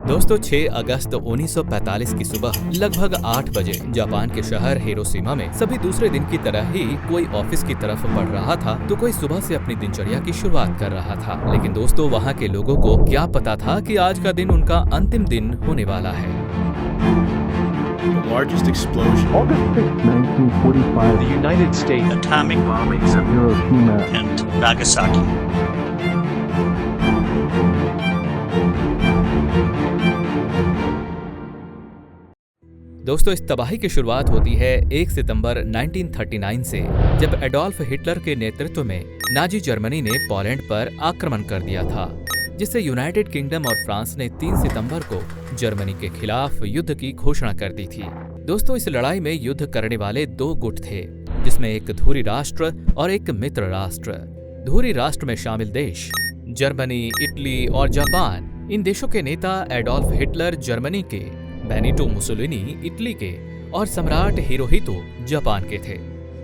दोस्तों 6 अगस्त 1945 की सुबह लगभग 8 बजे जापान के शहर हिरोशिमा में सभी दूसरे दिन की तरह ही कोई ऑफिस की तरफ बढ़ रहा था तो कोई सुबह से अपनी दिनचर्या की शुरुआत कर रहा था। लेकिन दोस्तों वहाँ के लोगों को क्या पता था कि आज का दिन उनका अंतिम दिन होने वाला है। The largest explosion. August 6, 1945. The United States atomic bombings of Hiroshima and Nagasaki. दोस्तों इस तबाही की शुरुआत होती है 1 सितंबर 1939 से, जब एडोल्फ हिटलर के नेतृत्व में नाजी जर्मनी ने पोलैंड पर आक्रमण कर दिया था, जिससे यूनाइटेड किंगडम और फ्रांस ने 3 सितंबर को जर्मनी के खिलाफ युद्ध की घोषणा कर दी थी। दोस्तों इस लड़ाई में युद्ध करने वाले 2 गुट थे, जिसमें एक धुरी राष्ट्र और एक मित्र राष्ट्र। धुरी राष्ट्र में शामिल देश जर्मनी, इटली और जापान। इन देशों के नेता एडोल्फ हिटलर जर्मनी के, बेनिटो मुसोलिनी इटली के और सम्राट हिरोहितो जापान के थे।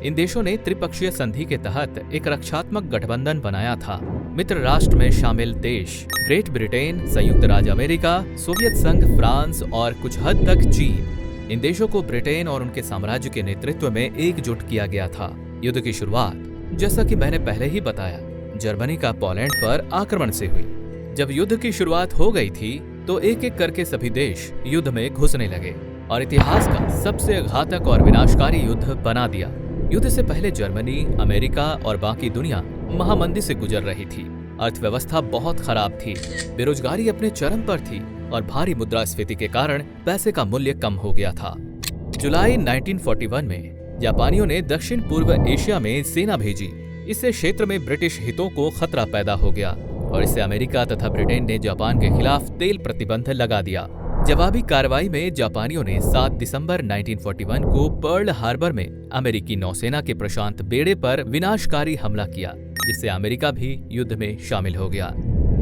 इन देशों ने त्रिपक्षीय संधि के तहत एक रक्षात्मक गठबंधन बनाया था। मित्र राष्ट्र में शामिल देश ग्रेट ब्रिटेन, संयुक्त राज्य अमेरिका, सोवियत संघ, फ्रांस और कुछ हद तक चीन। इन देशों को ब्रिटेन और उनके साम्राज्य के नेतृत्व में एकजुट किया गया था। युद्ध की शुरुआत, जैसा कि मैंने पहले ही बताया, जर्मनी का पोलैंड पर आक्रमण से हुई। जब युद्ध की शुरुआत हो गई थी तो एक एक करके सभी देश युद्ध में घुसने लगे और इतिहास का सबसे घातक और विनाशकारी युद्ध बना दिया। युद्ध से पहले जर्मनी, अमेरिका और बाकी दुनिया महामंदी से गुजर रही थी। अर्थव्यवस्था बहुत खराब थी, बेरोजगारी अपने चरम पर थी और भारी मुद्रास्फीति के कारण पैसे का मूल्य कम हो गया था। जुलाई 1941 में जापानियों ने दक्षिण पूर्व एशिया में सेना भेजी। इससे क्षेत्र में ब्रिटिश हितों को खतरा पैदा हो गया और इससे अमेरिका तथा ब्रिटेन ने जापान के खिलाफ तेल प्रतिबंध लगा दिया। जवाबी कार्रवाई में जापानियों ने 7 दिसंबर 1941 को पर्ल हार्बर में अमेरिकी नौसेना के प्रशांत बेड़े पर विनाशकारी हमला किया, जिससे अमेरिका भी युद्ध में शामिल हो गया।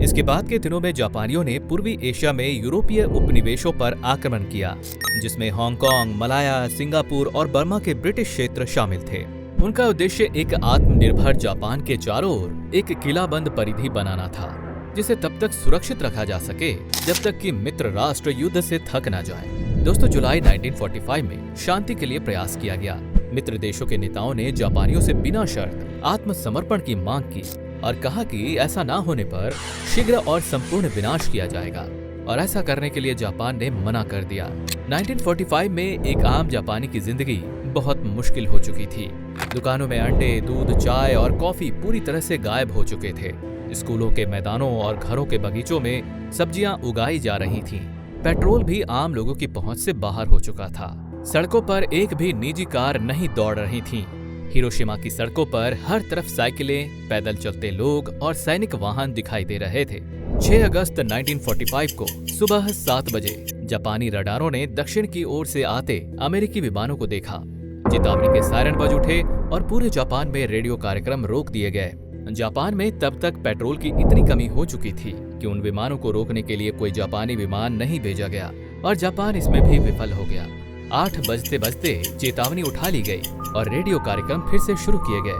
इसके बाद के दिनों में जापानियों ने पूर्वी एशिया में यूरोपीय उपनिवेशों पर आक्रमण किया, जिसमें हांगकांग, मलाया, सिंगापुर और बर्मा के ब्रिटिश क्षेत्र शामिल थे। उनका उद्देश्य एक आत्मनिर्भर जापान के चारों ओर एक किलाबंद परिधि बनाना था, जिसे तब तक सुरक्षित रखा जा सके जब तक कि मित्र राष्ट्र युद्ध से थक न जाए। दोस्तों जुलाई 1945 में शांति के लिए प्रयास किया गया। मित्र देशों के नेताओं ने जापानियों से बिना शर्त आत्मसमर्पण की मांग की और कहा कि ऐसा न होने पर शीघ्र और संपूर्ण विनाश किया जाएगा, और ऐसा करने के लिए जापान ने मना कर दिया। 1945 में एक आम जापानी की जिंदगी बहुत मुश्किल हो चुकी थी। दुकानों में अंडे, दूध, चाय और कॉफी पूरी तरह से गायब हो चुके थे। स्कूलों के मैदानों और घरों के बगीचों में सब्जियां उगाई जा रही थीं। पेट्रोल भी आम लोगों की पहुंच से बाहर हो चुका था। सड़कों पर एक भी निजी कार नहीं दौड़ रही थीं। हिरोशिमा की सड़कों पर हर तरफ साइकिलें, पैदल चलते लोग और सैनिक वाहन दिखाई दे रहे थे। 6 अगस्त 1945 को सुबह 7 बजे जापानी रडारों ने दक्षिण की ओर से आते अमेरिकी विमानों को देखा। चेतावनी के सायरन बज उठे और पूरे जापान में रेडियो कार्यक्रम रोक दिए गए। जापान में तब तक पेट्रोल की इतनी कमी हो चुकी थी कि उन विमानों को रोकने के लिए कोई जापानी विमान नहीं भेजा गया और जापान इसमें भी विफल हो गया। 8 बजते बजते चेतावनी उठा ली गई और रेडियो कार्यक्रम फिर से शुरू किए गए।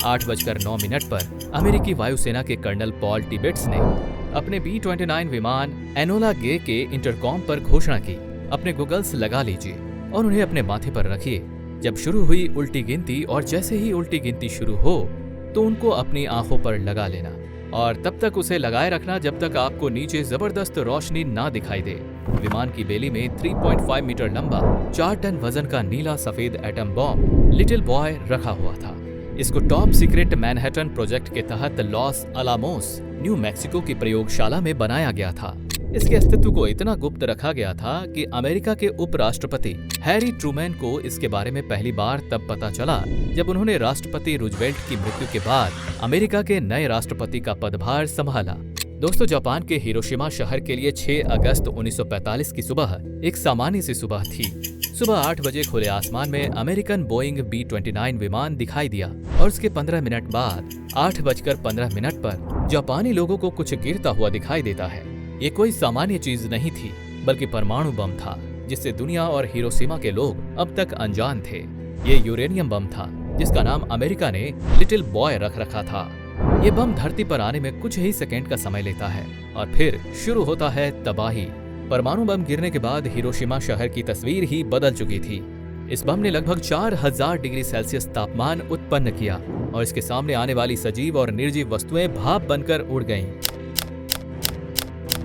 8:09 पर अमेरिकी वायुसेना के कर्नल पॉल टिबेट्स ने अपने B-29 विमान एनोला गे के इंटरकॉम पर घोषणा की, अपने गूगल्स लगा लीजिए और उन्हें अपने माथे पर रखिए। जब शुरू हुई उल्टी गिनती और जैसे ही उल्टी गिनती शुरू हो तो उनको अपनी आंखों पर लगा लेना और तब तक उसे लगाए रखना जब तक आपको नीचे जबरदस्त रोशनी ना दिखाई दे। विमान की बेली में 3.5 मीटर लंबा 4 टन वजन का नीला सफेद एटम बॉम्ब लिटिल बॉय रखा हुआ था। इसको टॉप सीक्रेट मैनहट्टन प्रोजेक्ट के तहत लॉस अलामोस, न्यू मैक्सिको की प्रयोगशाला में बनाया गया था। इसके अस्तित्व को इतना गुप्त रखा गया था कि अमेरिका के उपराष्ट्रपति हैरी ट्रूमैन को इसके बारे में पहली बार तब पता चला जब उन्होंने राष्ट्रपति रूजवेल्ट की मृत्यु के बाद अमेरिका के नए राष्ट्रपति का पदभार संभाला। दोस्तों जापान के हिरोशिमा शहर के लिए 6 अगस्त 1945 की सुबह एक सामान्य सी सुबह थी। सुबह 8 बजे खुले आसमान में अमेरिकन बोइंग B-29 विमान दिखाई दिया और उसके 15 मिनट बाद 8:15 पर जापानी लोगों को कुछ गिरता हुआ दिखाई देता है। ये कोई सामान्य चीज नहीं थी, बल्कि परमाणु बम था, जिससे दुनिया और हिरोशिमा के लोग अब तक अनजान थे। ये यूरेनियम बम था, जिसका नाम अमेरिका ने लिटिल बॉय रख रखा था। ये बम धरती पर आने में कुछ ही सेकंड का समय लेता है और फिर शुरू होता है तबाही। परमाणु बम गिरने के बाद हिरोशिमा शहर की तस्वीर ही बदल चुकी थी। इस बम ने लगभग 4000 डिग्री सेल्सियस तापमान उत्पन्न किया और इसके सामने आने वाली सजीव और निर्जीव वस्तुएं भाप बनकर उड़ गईं।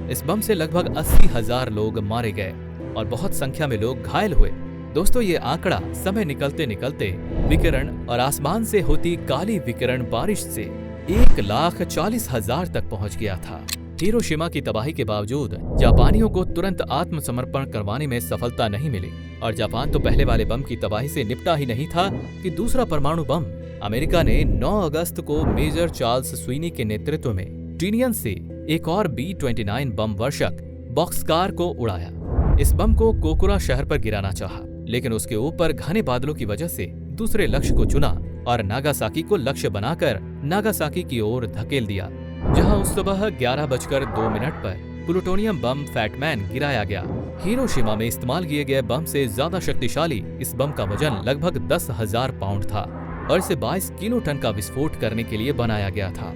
इस बम से लगभग 80,000 लोग मारे गए और बहुत संख्या में लोग घायल हुए। दोस्तों, ये आंकड़ा समय निकलते निकलते विकिरण और आसमान से होती काली विकिरण बारिश से 1,40,000 तक पहुंच गया था। हिरोशिमा की तबाही के बावजूद जापानियों को तुरंत आत्मसमर्पण करवाने में सफलता नहीं मिली और जापान तो पहले वाले बम की तबाही से निपटा ही नहीं था कि दूसरा परमाणु बम अमेरिका ने 9 अगस्त को मेजर चार्ल्स स्वीनी के नेतृत्व में टीनियन से एक और B-29 बम वर्षक बॉक्सकार को उड़ाया। इस बम को कोकुरा शहर पर गिराना चाहा, लेकिन उसके ऊपर घने बादलों की वजह से दूसरे लक्ष्य को चुना और नागासाकी को लक्ष्य बनाकर नागासाकी की ओर धकेल दिया, जहां उस सुबह 11:02 पर प्लूटोनियम बम फैटमैन गिराया गया। हिरोशिमा में इस्तेमाल किए गए बम से ज्यादा शक्तिशाली इस बम का वजन लगभग 10,000 पाउंड था और इसे 22 किलो टन का विस्फोट करने के लिए बनाया गया था।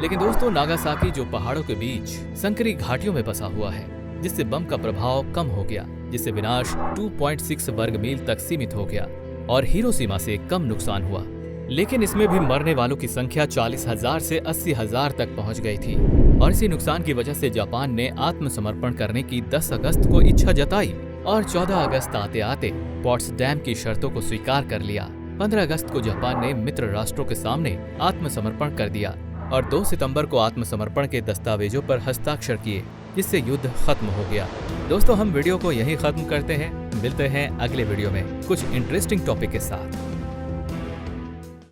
लेकिन दोस्तों, नागासाकी जो पहाड़ों के बीच संकरी घाटियों में बसा हुआ है, जिससे बम का प्रभाव कम हो गया, जिससे विनाश 2.6 वर्ग मील तक सीमित हो गया और हिरोशिमा से कम नुकसान हुआ। लेकिन इसमें भी मरने वालों की संख्या 40,000 से 80,000 तक पहुंच गई थी और इसी नुकसान की वजह से जापान ने आत्मसमर्पण करने की 10 अगस्त को इच्छा जताई और 14 अगस्त आते आते पोट्सडैम की शर्तों को स्वीकार कर लिया। 15 अगस्त को जापान ने मित्र राष्ट्रों के सामने आत्मसमर्पण कर दिया और 2 सितंबर को आत्मसमर्पण के दस्तावेजों पर हस्ताक्षर किए, जिससे युद्ध खत्म हो गया। दोस्तों, हम वीडियो को यहीं खत्म करते हैं। मिलते हैं अगले वीडियो में कुछ इंटरेस्टिंग टॉपिक के साथ।